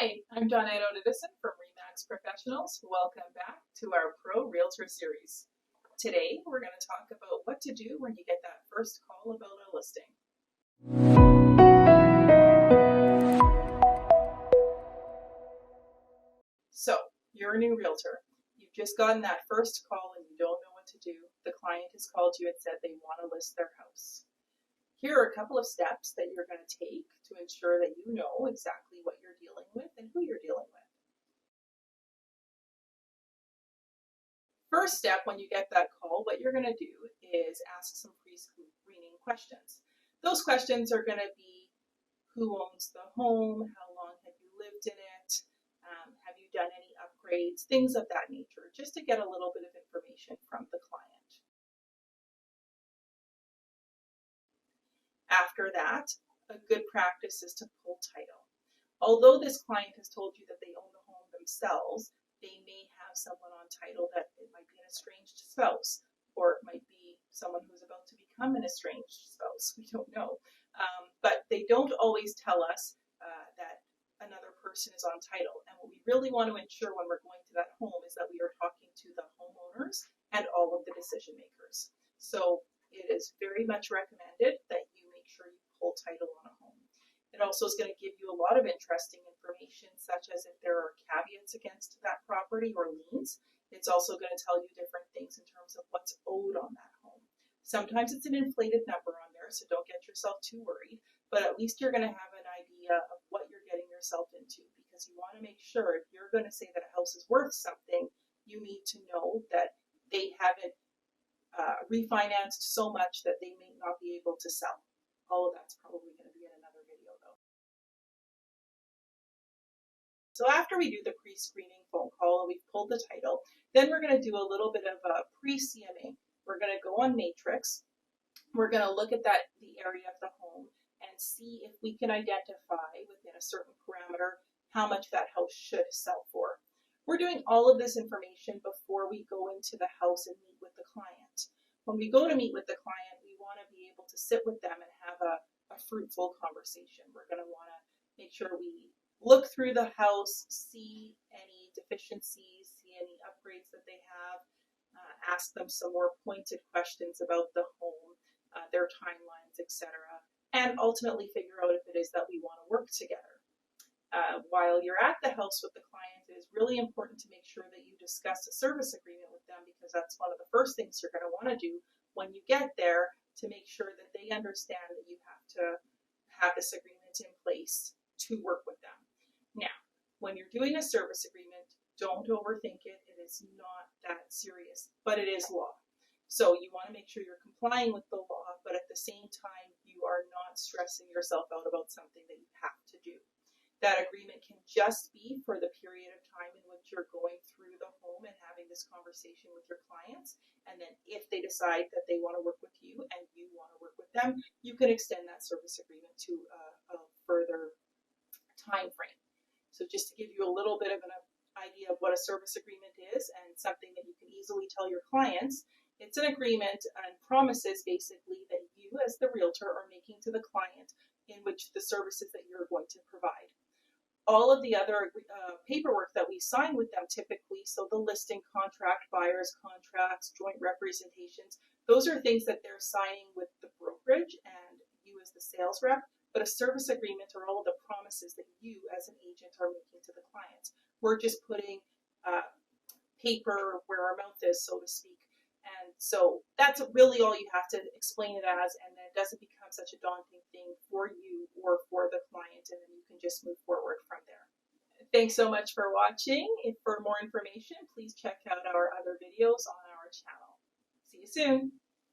Hi, I'm Donna Edison from Remax Professionals. Welcome back to our Pro Realtor series. Today, we're going to talk about what to do when you get that first call about a listing. So, you're a new realtor. You've just gotten that first call and you don't know what to do. The client has called you and said they want to list their house. Here are a couple of steps that you're going to take to ensure that you know exactly what you're dealing with and who you're dealing with. First step, when you get that call, what you're going to do is ask some pre-screening questions. Those questions are going to be, who owns the home? How long have you lived in it? Have you done any upgrades? Things of that nature, just to get a little bit of information from the client. After that, a good practice is to pull title. Although this client has told you that they own the home themselves, they may have someone on title that it might be an estranged spouse, or it might be someone who's about to become an estranged spouse. We don't know. But they don't always tell us that another person is on title. And what we really want to ensure when we're going to that home is that we are talking to the homeowners and all of the decision makers. So it is very much recommended that you make sure you pull title on a home. It also is going to give you a lot of interesting information, such as if there are caveats against that property or liens. It's also going to tell you different things in terms of what's owed on that home. Sometimes it's an inflated number on there, so don't get yourself too worried, but at least you're going to have an idea of what you're getting yourself into, because you want to make sure if you're going to say that a house is worth something, you need to know that they haven't refinanced so much that they may not be able to sell. All of that's probably going to be in another video though. So after we do the pre-screening phone call, we've pulled the title, then we're going to do a little bit of a pre-CMA. We're going to go on Matrix. We're going to look at the area of the home and see if we can identify within a certain parameter how much that house should sell for. We're doing all of this information before we go into the house and meet with the client. When we go to meet with the client, we want to be able to sit with them and have a fruitful conversation. We're going to want to make sure we look through the house, see any deficiencies, see any upgrades that they have, ask them some more pointed questions about the home, their timelines, etc., and ultimately figure out if it is that we want to work together. While you're at the house with the client, it is really important to make sure that you discuss a service agreement with them, because that's one of the first things you're going to want to do when you get there, to make sure that they understand that you have to have this agreement in place to work with them. Now, when you're doing a service agreement, don't overthink it. It is not that serious, but it is law. So you want to make sure you're complying with the law, but at the same time, you are not stressing yourself out about something that you have to do. That agreement can just be for the period of time in which you're going through the home and having this conversation with your clients. And then if they decide that they want to work with you and you want to work with them, you can extend that service agreement to a further time frame. So just to give you a little bit of an idea of what a service agreement is and something that you can easily tell your clients, it's an agreement and promises basically that you as the realtor are making to the client in which the services that you're going to provide. All of the other paperwork that we sign with them typically, so the listing contract, buyer's contracts, joint representations, those are things that they're signing with the brokerage and you as the sales rep, but a service agreement are all the promises that you as an agent are making to the clients. We're just putting paper where our mouth is, so to speak. And so that's really all you have to explain it as, and then it doesn't become such a daunting thing for you or for the client, and then you can just move forward from there. Thanks so much for watching. For more information, please check out our other videos on our channel. See you soon.